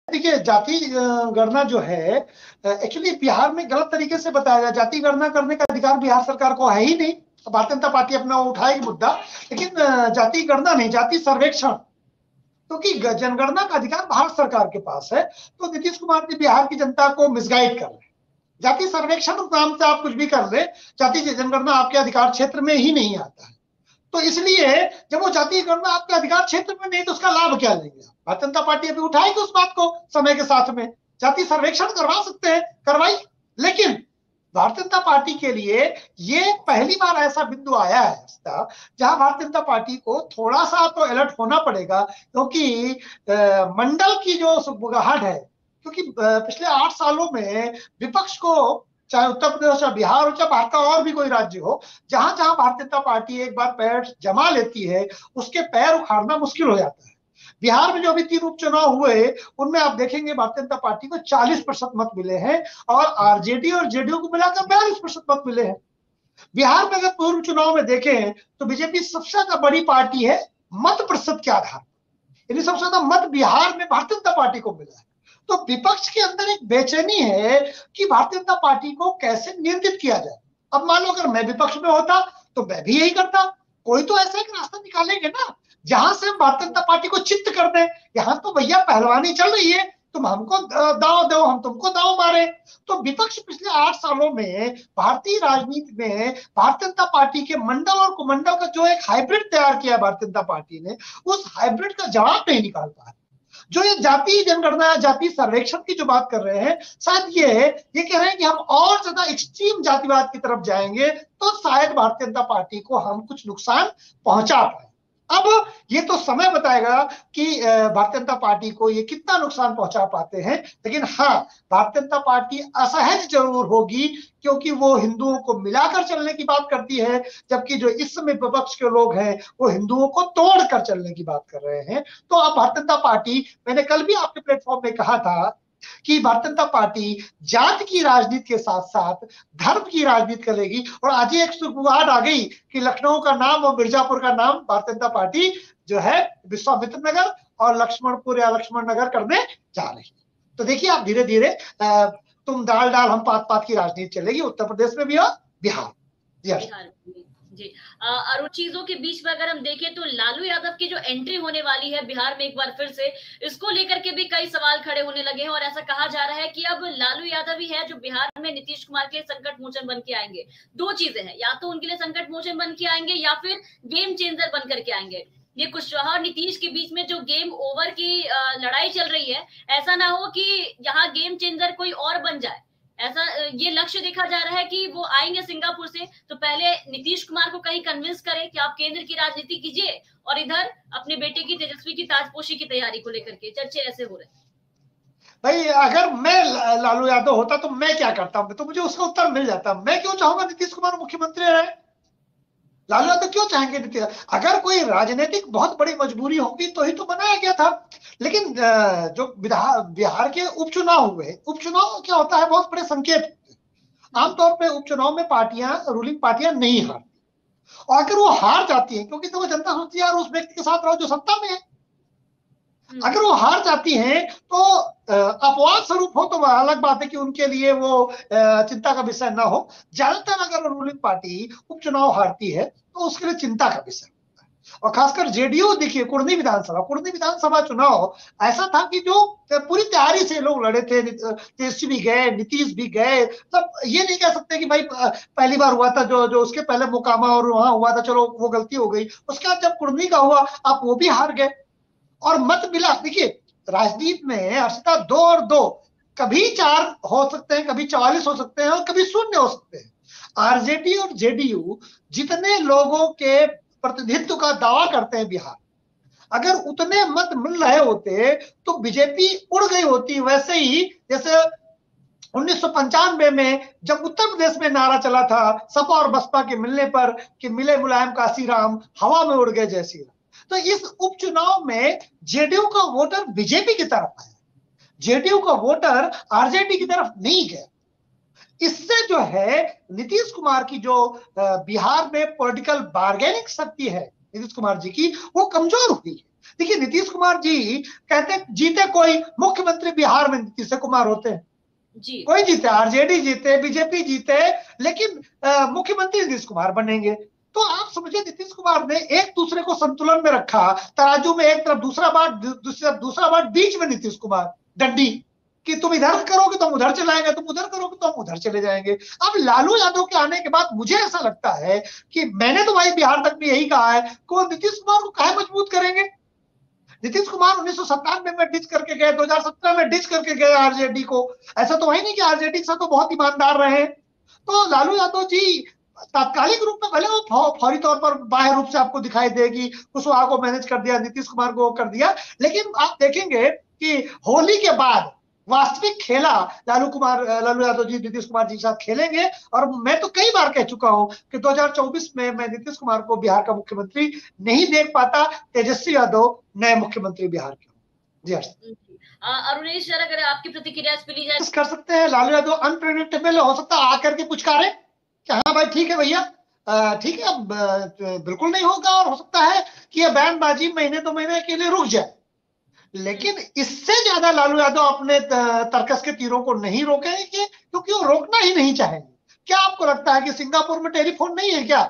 देखिए जाति गणना जो है एक्चुअली बिहार में गलत तरीके से बताया गया। जाति गणना करने का अधिकार बिहार सरकार को है ही नहीं। भारतीय जनता पार्टी अपना उठाएगी मुद्दा, लेकिन जाति गणना नहीं, जाति सर्वेक्षण, क्योंकि जनगणना का अधिकार भारत सरकार के पास है। तो नीतीश कुमार जी बिहार की जनता को मिसगाइड कर रहे हैं। जाति सर्वेक्षण नाम से आप कुछ भी कर ले, जाति जनगणना आपके अधिकार क्षेत्र में ही नहीं आता है। तो इसलिए जब वो जाति गणना आपके अधिकार क्षेत्र में नहीं, तो उसका लाभ क्या लेंगे? भारतीय जनता पार्टी अभी उठाएगी उस बात को समय के साथ में। जाति सर्वेक्षण करवा सकते हैं, करवाई, लेकिन भारतीय जनता पार्टी के लिए ये पहली बार ऐसा बिंदु आया है जहां भारतीय जनता पार्टी को थोड़ा सा तो अलर्ट होना पड़ेगा, क्योंकि मंडल की जो सुगबुगाहट है, क्योंकि पिछले 8 सालों में विपक्ष को, चाहे उत्तर प्रदेश हो, चाहे बिहार हो, चाहे भारत का और भी कोई राज्य हो, जहां जहां भारतीय जनता पार्टी एक बार पैर जमा लेती है, उसके पैर उखाड़ना मुश्किल हो जाता है। बिहार में जो अभी 3 उपचुनाव हुए, उनमें आप देखेंगे भारतीय जनता पार्टी को 40% मत मिले हैं और आरजेडी और जेडीयू को मिलाकर 42% मत मिले हैं। बिहार में अगर पूर्व चुनाव में देखें तो बीजेपी सबसे ज्यादा बड़ी पार्टी है मत प्रतिशत के आधार पर, यानी सबसे ज्यादा मत बिहार में भारतीय जनता पार्टी को मिला है। तो विपक्ष के अंदर एक बेचैनी है कि भारतीय जनता पार्टी को कैसे नियंत्रित किया जाए। अब मान लो अगर मैं विपक्ष में होता तो मैं भी यही करता। कोई तो ऐसा एक रास्ता निकालेंगे ना जहां से हम भारतीय जनता पार्टी को चित्त कर दें। यहाँ तो भैया पहलवानी चल रही है, तुम हमको दाव दो, हम तुमको दाव मारे। तो विपक्ष पिछले 8 सालों में भारतीय राजनीति में भारतीय जनता पार्टी के मंडल और कुमंडल का जो एक हाइब्रिड तैयार किया भारतीय जनता पार्टी ने, उस हाइब्रिड का जवाब नहीं निकाल पा रहे। जो ये जाति जनगणना, जाति सर्वेक्षण की जो बात कर रहे हैं, शायद ये कह रहे हैं कि हम और ज्यादा एक्सट्रीम जातिवाद की तरफ जाएंगे तो शायद भारतीय जनता पार्टी को हम कुछ नुकसान पहुंचा पाए। अब ये तो समय बताएगा कि भारतीय जनता पार्टी को ये कितना नुकसान पहुंचा पाते हैं। लेकिन हाँ, भारतीय जनता पार्टी असहज जरूर होगी, क्योंकि वो हिंदुओं को मिलाकर चलने की बात करती है, जबकि जो इस समय विपक्ष के लोग हैं वो हिंदुओं को तोड़कर चलने की बात कर रहे हैं। तो अब भारतीय जनता पार्टी, मैंने कल भी आपके प्लेटफॉर्म में कहा था कि भारतीय जनता पार्टी जात की राजनीति के साथ साथ धर्म की राजनीति करेगी। और आज ही एक सुगबुगाहट आ गई कि लखनऊ का नाम और मिर्जापुर का नाम भारतीय जनता पार्टी जो है विश्वामित्र नगर और लक्ष्मणपुर या लक्ष्मण नगर करने जा रही है। तो देखिए आप धीरे धीरे तुम दाल डाल हम पात पात की राजनीति चलेगी उत्तर प्रदेश में भी और बिहार जी। और चीजों के बीच में अगर हम देखें तो लालू यादव की जो एंट्री होने वाली है बिहार में एक बार फिर से, इसको लेकर के भी कई सवाल खड़े होने लगे हैं। और ऐसा कहा जा रहा है कि अब लालू यादव ही है जो बिहार में नीतीश कुमार के संकट मोचन बन के आएंगे। 2 चीजें हैं, या तो उनके लिए संकट मोचन बन के आएंगे या फिर गेम चेंजर बन करके आएंगे। ये कुशवाहा और नीतीश के बीच में जो गेम ओवर की लड़ाई चल रही है, ऐसा ना हो कि यहाँ गेम चेंजर कोई और बन जाए। ऐसा ये लक्ष्य देखा जा रहा है कि वो आएंगे सिंगापुर से, तो पहले नीतीश कुमार को कहीं कन्विंस करें कि आप केंद्र की राजनीति कीजिए, और इधर अपने बेटे की तेजस्वी की ताजपोशी की तैयारी को लेकर के चर्चे ऐसे हो रहे हैं। भाई अगर मैं लालू यादव होता तो मैं क्या करता, तो मुझे उसका उत्तर मिल जाता। मैं क्यों चाहूंगा नीतीश कुमार मुख्यमंत्री रहे? लालू यादव क्यों चाहेंगे नीतीश? अगर कोई राजनीतिक बहुत बड़ी मजबूरी होगी तो ही तो बनाया गया था। लेकिन जो बिहार के उपचुनाव हुए, उपचुनाव क्या होता है, बहुत बड़े संकेत। आमतौर पे उपचुनाव में पार्टियां, रूलिंग पार्टियां नहीं हारती, और अगर वो हार जाती है, क्योंकि तो वो जनता सोचती है यार उस व्यक्ति के साथ रहो जो सत्ता में है। अगर वो हार जाती हैं तो अपवाद स्वरूप हो तो अलग बात है कि उनके लिए वो चिंता का विषय ना हो। ज्यादातर अगर रूलिंग पार्टी उपचुनाव हारती है तो उसके लिए चिंता का विषय होता है। और खासकर जेडीयू, देखिए कुर्नी विधानसभा चुनाव ऐसा था कि जो पूरी तैयारी से लोग लड़े थे। तेजस्वी भी गए, नीतीश भी गए। मतलब ये नहीं कह सकते कि भाई पहली बार हुआ था, जो उसके पहले मोकामा और वहां हुआ था, चलो वो गलती हो गई। उसके बाद जब कुर्नी का हुआ, आप वो भी हार गए और मत मिला। देखिए राजनीति में अर्षिता 2 और 2, कभी 4 हो सकते हैं, कभी 44 हो सकते हैं और कभी 0 हो सकते हैं। आरजेडी और जेडीयू जितने लोगों के प्रतिनिधित्व का दावा करते हैं बिहार, अगर उतने मत मिल रहे होते तो बीजेपी उड़ गई होती। वैसे ही जैसे 1995 में जब उत्तर प्रदेश में नारा चला था सपा और बसपा के मिलने पर कि मिले मुलायम काशीराम, हवा में उड़ गए जय श्री राम। तो इस उपचुनाव में जेडीयू का वोटर बीजेपी की तरफ आया, जेडीयू का वोटर आरजेडी की तरफ नहीं गया। इससे जो है नीतीश कुमार की जो बिहार में पॉलिटिकल बार्गेनिंग शक्ति है नीतीश कुमार जी की, वो कमजोर हुई है। देखिए नीतीश कुमार जी कहते जीते कोई, मुख्यमंत्री बिहार में नीतीश कुमार होते हैं जी। कोई जीते, आरजेडी जीते, बीजेपी जीते, लेकिन मुख्यमंत्री नीतीश कुमार बनेंगे। तो आप समझिए नीतीश कुमार ने एक दूसरे को संतुलन में रखा, तराजू में एक तरफ दूसरा बाट बीच में नीतीश कुमार डंडी, कि तुम इधर करोगे तो हम उधर चलाएंगे, तुम उधर करोगे तो हम उधर चले जाएंगे। अब लालू यादव के आने के बाद मुझे ऐसा लगता है कि मैंने तो भाई बिहार तक में यही कहा है कि वो नीतीश कुमार को काहे मजबूत करेंगे। नीतीश कुमार 1997 में डिच करके गए, 2017 में डिच करके गए आरजेडी को। ऐसा तो है नहीं कि आरजेडी से तो बहुत ईमानदार रहे। तो लालू यादव जी तात्कालिक रूप में भले वो फौरी तौर पर बाह्य रूप से आपको दिखाई देगी, कुशवाहा को मैनेज कर दिया, नीतीश कुमार को कर दिया, लेकिन आप देखेंगे कि होली के बाद वास्तविक खेला लालू यादव जी नीतीश कुमार जी के साथ खेलेंगे। और मैं तो कई बार कह चुका हूं कि 2024 में मैं नीतीश कुमार को बिहार का मुख्यमंत्री नहीं देख पाता, तेजस्वी यादव नए मुख्यमंत्री बिहार के। जी अरुणेश सर, अगर आपकी प्रतिक्रिया इस पे ली जाए। कर सकते हैं लालू यादव अनप्रेडिक्टेबल हो सकता है, आकर के पुचकारे कि हाँ भाई ठीक है भैया, ठीक है, अब बिल्कुल नहीं होगा, और हो सकता है कि यह बयानबाजी महीने 2 महीने के लिए रुक जाए। लेकिन इससे ज्यादा लालू यादव अपने तर्कस के तीरों को नहीं रोकेंगे, क्योंकि वो रोकना ही नहीं चाहेंगे। क्या आपको लगता है कि सिंगापुर में टेलीफोन नहीं है क्या?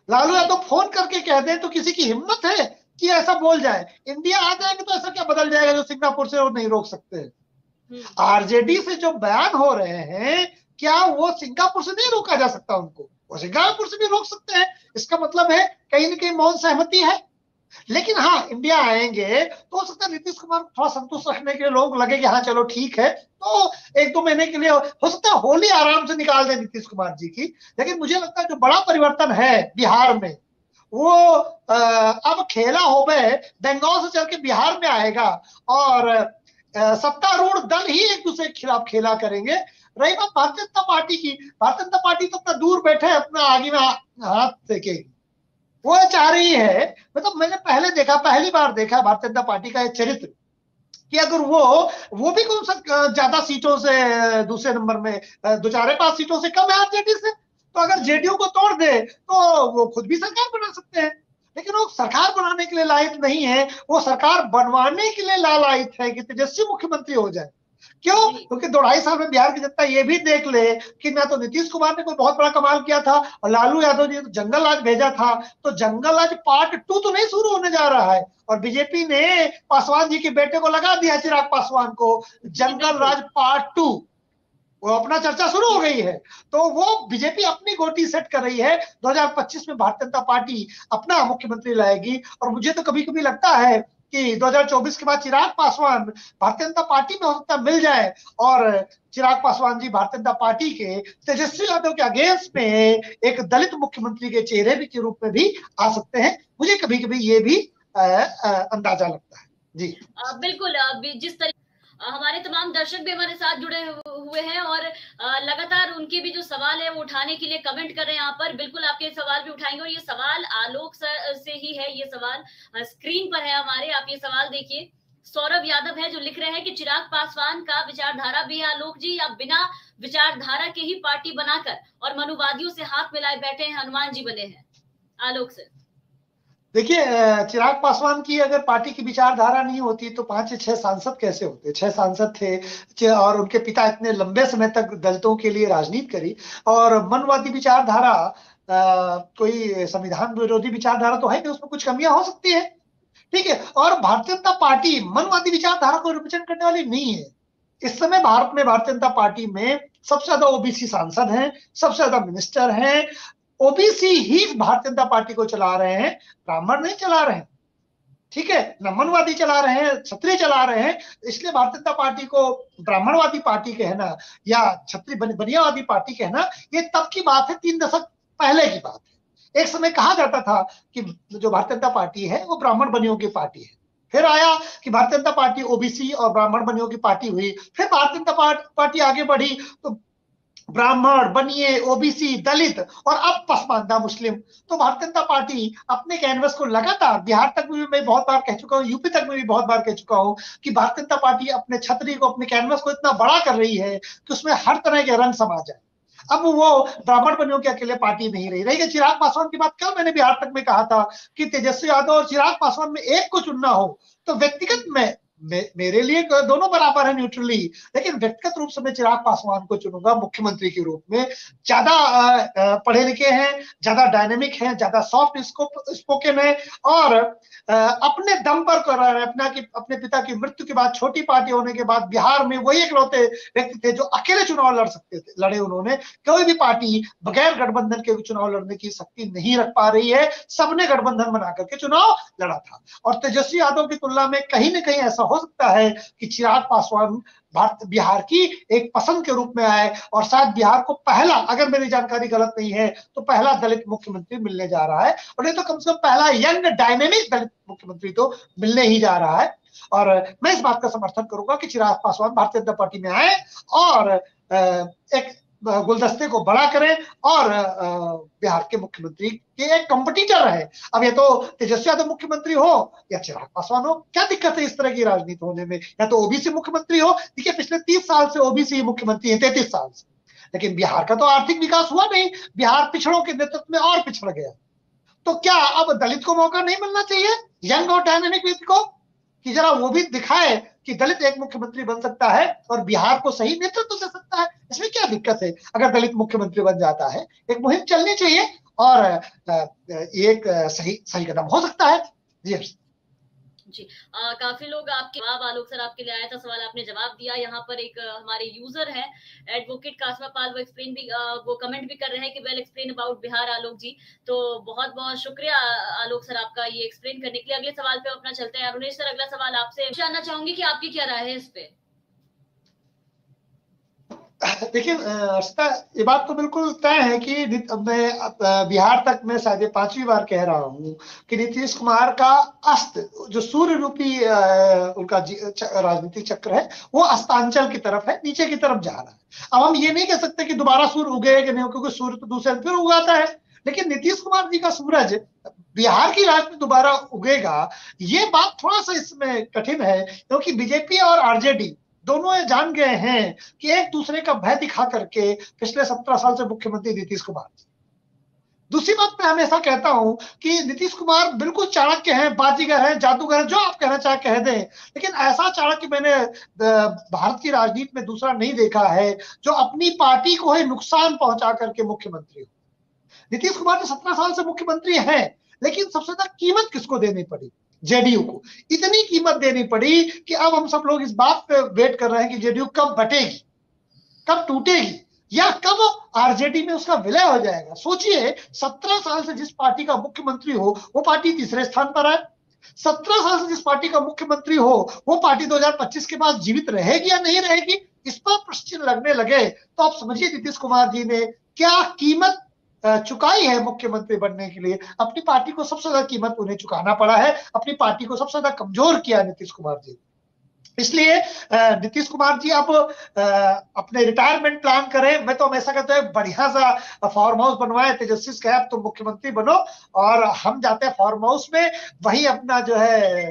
लालू यादव फोन करके कह दे तो किसी की हिम्मत है कि ऐसा बोल जाए? इंडिया आ जाएंगे तो ऐसा क्या बदल जाएगा जो सिंगापुर से वो नहीं रोक सकते? आरजेडी से जो बयान हो रहे हैं, क्या वो सिंगापुर से नहीं रोका जा सकता? उनको वो सिंगापुर से भी रोक सकते हैं। इसका मतलब है कहीं ना कहीं मौन सहमति है। लेकिन हाँ, इंडिया आएंगे तो हो सकता है नीतीश कुमार को थोड़ा संतुष्ट रखने के लिए लोग लगे कि हाँ चलो ठीक है, तो 1-2 महीने के लिए हो सकता है होली आराम से निकाल दे नीतीश कुमार जी की। लेकिन मुझे लगता है जो बड़ा परिवर्तन है बिहार में, वो अब खेला हो गए बंगाल से चल के बिहार में आएगा, और सत्तारूढ़ दल ही एक दूसरे के खिलाफ खेला करेंगे। रही बात भारतीय जनता पार्टी की, भारतीय जनता पार्टी तो अपना दूर बैठे, अपना आगे में हाथ देखेगी। वो चाह रही है, मतलब मैंने पहली बार देखा भारतीय जनता पार्टी का एक चरित्र, कि अगर वो भी कौन सा ज्यादा सीटों से दूसरे नंबर में 2-4-5 सीटों से कम है आरजेडी से, तो अगर जेडीयू को तोड़ दे तो वो खुद भी सरकार बना सकते हैं। लेकिन वो सरकार बनाने के लिए लायक नहीं है, वो सरकार बनवाने के लिए लालायित है कि तेजस्वी मुख्यमंत्री हो जाए। क्यों? क्योंकि 2-2.5 साल में बिहार की जनता ये भी देख ले कि ना तो नीतीश कुमार ने कोई बहुत बड़ा कमाल किया था, और लालू यादव ने तो जंगल राज भेजा था, तो जंगल राज पार्ट 2 तो नहीं शुरू होने जा रहा है। और बीजेपी ने पासवान जी के बेटे को लगा दिया, चिराग पासवान को, जंगल राज पार्ट 2, वो अपना चर्चा शुरू हो गई है। तो वो बीजेपी अपनी गोटी सेट कर रही है। 2025 में भारतीय जनता पार्टी अपना मुख्यमंत्री लाएगी, और मुझे तो कभी कभी लगता है कि 2024 के बाद चिराग पासवान भारतीय जनता पार्टी में हो सकता मिल जाए, और चिराग पासवान जी भारतीय जनता पार्टी के तेजस्वी यादव के अगेंस्ट में एक दलित मुख्यमंत्री के चेहरे भी के रूप में भी आ सकते हैं। मुझे कभी कभी ये भी अंदाजा लगता है। जी बिल्कुल। जिस तरीके हमारे तमाम दर्शक भी हमारे साथ जुड़े हुए हैं, और लगातार उनके भी जो सवाल है वो उठाने के लिए कमेंट कर रहे हैं यहाँ पर। बिल्कुल आपके सवाल भी उठाएंगे, और ये सवाल आलोक सर से ही है। ये सवाल स्क्रीन पर है हमारे, आप ये सवाल देखिए। सौरभ यादव है जो लिख रहे हैं कि चिराग पासवान का विचारधारा भी है आलोक जी, या बिना विचारधारा के ही पार्टी बनाकर और मनुवादियों से हाथ मिलाए बैठे हैं, हनुमान जी बने हैं? आलोक सर देखिए, चिराग पासवान की अगर पार्टी की विचारधारा नहीं होती तो 5 या 6 सांसद कैसे होते? 6 सांसद थे, और उनके पिता इतने लंबे समय तक दलितों के लिए राजनीति करी। और मनवादी विचारधारा कोई संविधान विरोधी विचारधारा तो है नहीं, उसमें कुछ कमियां हो सकती है, ठीक है। और भारतीय जनता पार्टी मनवादी विचारधारा को रिप्रेजेंट करने वाली नहीं है। इस समय भारत में भारतीय जनता पार्टी में सबसे ज्यादा ओबीसी सांसद हैं, सबसे ज्यादा मिनिस्टर हैं। ओबीसी ही भारतीय जनता पार्टी को चला रहे हैं, ब्राह्मण नहीं चला रहे हैं, ठीक है, नमनवादी चला रहे हैं, क्षत्रिय चला रहे हैं। इसलिए भारतीय जनता पार्टी को ब्राह्मणवादी पार्टी कहना या क्षत्रिय बनियावादी पार्टी कहना, ये तब की बात है, 3 दशक पहले की बात है। एक समय कहा जाता था कि जो भारतीय जनता पार्टी है वो ब्राह्मण बनियों की पार्टी है। फिर आया कि भारतीय जनता पार्टी ओबीसी और ब्राह्मण बनियों की पार्टी हुई। फिर भारतीय जनता पार्टी आगे बढ़ी तो ब्राह्मण, बनिए, ओबीसी, दलित, और अब पसमानदा मुस्लिम। तो भारतीय जनता पार्टी अपने कैनवस को लगातार, बिहार तक में भी मैं बहुत बार कह चुका हूँ, यूपी तक में भी बहुत बार कह चुका हूँ कि भारतीय जनता पार्टी अपने छतरी को, अपने कैनवस को इतना बड़ा कर रही है कि उसमें हर तरह के रंग समा जाए। अब वो ब्राह्मण बनियों के अकेले पार्टी नहीं रही रहेगी। चिराग पासवान की बात कल मैंने बिहार तक में कहा था कि तेजस्वी यादव और चिराग पासवान में एक को चुनना हो तो व्यक्तिगत में मेरे लिए दोनों बराबर है न्यूट्रली, लेकिन व्यक्तिगत रूप से मैं चिराग पासवान को चुनूंगा मुख्यमंत्री के रूप में। ज्यादा पढ़े लिखे हैं, ज्यादा डायनेमिक हैं, ज्यादा सॉफ्ट स्पोकन है और अपने दम पर कर रहे हैं। अपने पिता की मृत्यु के बाद, छोटी पार्टी होने के बाद बिहार में वही इकलौते व्यक्ति थे जो अकेले चुनाव लड़ सकते थे, लड़े उन्होंने। कोई भी पार्टी बगैर गठबंधन के चुनाव लड़ने की शक्ति नहीं रख पा रही है, सबने गठबंधन बना करके चुनाव लड़ा था। और तेजस्वी यादव की तुलना में कहीं ना कहीं ऐसा हो सकता है कि चिराग पासवान बिहार की एक पसंद के रूप में आए और शायद बिहार को पहला, अगर मेरी जानकारी गलत नहीं है तो पहला दलित मुख्यमंत्री मिलने जा रहा है, और नहीं तो कम से कम पहला यंग डायनेमिक दलित मुख्यमंत्री तो मिलने ही जा रहा है। और मैं इस बात का समर्थन करूंगा कि चिराग पासवान भारतीय जनता पार्टी में आए और एक गुलदस्ते को बड़ा करें और बिहार के मुख्यमंत्री के एक कंपटीटर रहे। अब ये तो तेजस्वी यादव मुख्यमंत्री हो या चिराग पासवान हो, क्या दिक्कत है इस तरह की राजनीति होने में? या तो ओबीसी मुख्यमंत्री हो, देखिए पिछले 30 साल से ओबीसी मुख्यमंत्री है, 33 साल से, लेकिन बिहार का तो आर्थिक विकास हुआ नहीं, बिहार पिछड़ों के नेतृत्व में और पिछड़ गया। तो क्या अब दलित को मौका नहीं मिलना चाहिए, यंग और डायनेमिक व्यक्ति को, कि जरा वो भी दिखाए कि दलित एक मुख्यमंत्री बन सकता है और बिहार को सही नेतृत्व दे सकता है? इसमें क्या दिक्कत है अगर दलित मुख्यमंत्री बन जाता है? एक मुहिम चलनी चाहिए और एक सही कदम हो सकता है। जी काफी लोग आपके जवाब, आलोक सर आपके लिए आया था सवाल, आपने जवाब दिया। यहाँ पर एक हमारे यूजर है एडवोकेट कासमा पाल, वो एक्सप्लेन भी वो कमेंट भी कर रहे हैं कि वेल एक्सप्लेन अबाउट बिहार आलोक जी। तो बहुत बहुत शुक्रिया आलोक सर आपका ये एक्सप्लेन करने के लिए। अगले सवाल पे अपना चलते हैं। अरुणेश सर, अगला सवाल आपसे जानना चाहूंगी कि आपकी क्या राय है इस पे। देखिए ये बात तो बिल्कुल तय है कि मैं बिहार तक में शायद 5वीं बार कह रहा हूं कि नीतीश कुमार का अस्त, जो सूर्य रूपी उनका राजनीतिक चक्र है, वो अस्तांचल की तरफ है, नीचे की तरफ जा रहा है। अब हम ये नहीं कह सकते कि दोबारा सूर्य उगेगा कि नहीं, क्योंकि सूर्य तो दूसरे फिर उगाता है, लेकिन नीतीश कुमार जी का सूरज बिहार की राजनीति दोबारा उगेगा, ये बात थोड़ा सा इसमें कठिन है, क्योंकि बीजेपी और आरजेडी दोनों ये जान गए हैं कि एक दूसरे का भय दिखा करके पिछले 17 साल से मुख्यमंत्री नीतीश कुमार। दूसरी बात मैं हमेशा कहता हूं कि नीतीश कुमार बिल्कुल चाणक्य हैं, बाजीगर हैं, जादूगर हैं, जो आप कहना चाहे कह दें, लेकिन ऐसा चाणक्य मैंने भारत की राजनीति में दूसरा नहीं देखा है जो अपनी पार्टी को ही नुकसान पहुंचा करके मुख्यमंत्री हो। नीतीश कुमार तो 17 साल से मुख्यमंत्री हैं, लेकिन सबसे ज्यादा कीमत किसको देनी पड़ी? जेडीयू को। इतनी कीमत देनी पड़ी कि अब हम सब लोग इस बात पे वेट कर रहे हैं कि जेडीयू कब बटेगी, कब टूटेगी, या कब आरजेडी में उसका विलय हो जाएगा। सोचिए 17 साल से जिस पार्टी का मुख्यमंत्री हो वो पार्टी तीसरे स्थान पर है। 17 साल से जिस पार्टी का मुख्यमंत्री हो वो पार्टी 2025 के बाद जीवित रहेगी या नहीं रहेगी, इस पर प्रश्न लगने लगे तो आप समझिए नीतीश कुमार जी ने क्या कीमत चुकाई है मुख्यमंत्री बनने के लिए। अपनी पार्टी को सबसे ज्यादा कीमत उन्हें चुकाना पड़ा है, अपनी पार्टी को सबसे ज्यादा कमजोर किया नीतीश कुमार जी। इसलिए नीतीश कुमार जी अब अपने रिटायरमेंट प्लान करें। मैं तो हमेशा कहता हूँ बढ़िया सा फार्म हाउस बनवाए, तेजस्वी से कहे तुम मुख्यमंत्री बनो और हम जाते हैं फार्म हाउस में, वही अपना जो है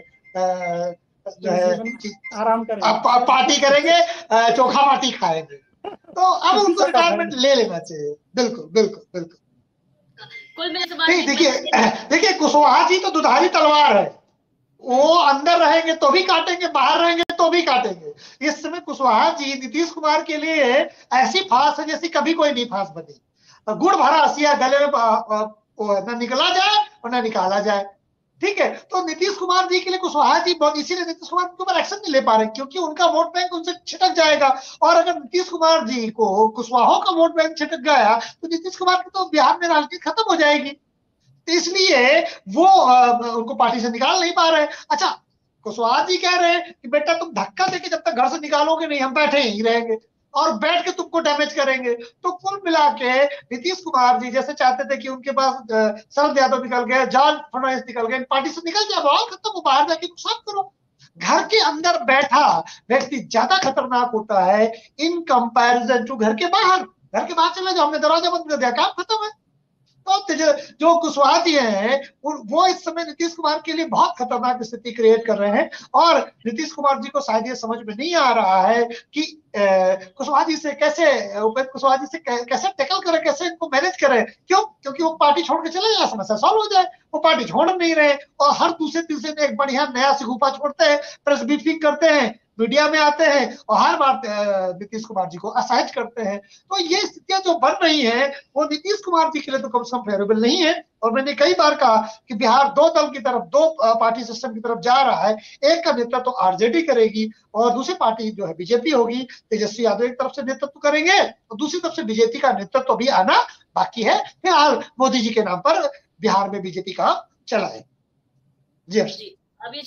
आराम करेंगे, पार्टी करेंगे, चोखा पार्टी खाएंगे। तो अब उनको रिटायरमेंट ले लेना चाहिए। बिल्कुल बिल्कुल बिल्कुल। कुल नहीं, देखिए कुशवाहा जी तो दुधारी तलवार है, वो अंदर रहेंगे तो भी काटेंगे, बाहर रहेंगे तो भी काटेंगे। इस समय कुशवाहा जी नीतीश कुमार के लिए ऐसी फांस है जैसी कभी कोई नहीं फांस बनी। गुड़ भरा हसिया गले में न निकला जाए और न निकाला जाए, ठीक है। तो नीतीश कुमार जी के लिए कुशवाहा जी बहुत, इसीलिए नीतीश कुमार के ऊपर एक्शन नहीं ले पा रहे, क्योंकि उनका वोट बैंक उनसे छिटक जाएगा। और अगर नीतीश कुमार जी को कुशवाहा का वोट बैंक छिटक गया तो नीतीश कुमार की तो बिहार में राजनीति खत्म हो जाएगी। इसलिए वो उनको पार्टी से निकाल नहीं पा रहे। अच्छा, कुशवाहा जी कह रहे हैं कि बेटा तुम धक्का देके जब तक घर से निकालोगे नहीं, हम बैठे ही रहेंगे और बैठ के तुमको डैमेज करेंगे। तो कुल मिला के नीतीश कुमार जी जैसे चाहते थे कि उनके पास शरद यादव निकल गए, जॉर्ज फर्नांडिस निकल गए, पार्टी से निकल जाए, बॉल खत्म, वो बाहर जाके नुकसान करो। घर के अंदर बैठा व्यक्ति ज्यादा खतरनाक होता है इन कंपैरिजन टू घर के बाहर। घर के बाहर चले जाओ, हमने दरवाजा बंद कर दिया, काम खत्म है। तो जो कुशवाहा जी हैं वो इस समय नीतीश कुमार के लिए बहुत खतरनाक स्थिति क्रिएट कर रहे हैं। और नीतीश कुमार जी को शायद ये समझ में नहीं आ रहा है कि कुशवाहा जी से कैसे, उपेंद्र कुशवाहा जी से कैसे टैकल करे, कैसे इनको मैनेज करे। क्यों? क्योंकि वो पार्टी छोड़ के चले जाए, समस्या सॉल्व हो जाए। वो पार्टी छोड़ नहीं रहे और हर दूसरे तीसरे में एक बढ़िया नया सिगुफा छोड़ते हैं, प्रेस ब्रीफिंग करते हैं, मीडिया में आते हैं और हर बार नीतीश कुमार जी को असहज करते हैं। तो ये स्थितियां जो बन रही है वो नीतीश कुमार जी के लिए तो कम से कम फेवरेबल नहीं है। और मैंने कई बार कहा कि बिहार दो दल की तरफ, दो पार्टी सिस्टम की तरफ जा रहा है। एक का नेतृत्व तो आरजेडी करेगी और दूसरी पार्टी जो है बीजेपी होगी। तेजस्वी यादव एक तरफ से नेतृत्व करेंगे और दूसरी तरफ से बीजेपी का नेतृत्व भी आना बाकी है। फिलहाल मोदी जी के नाम पर बिहार में बीजेपी का चला है। जी अब ये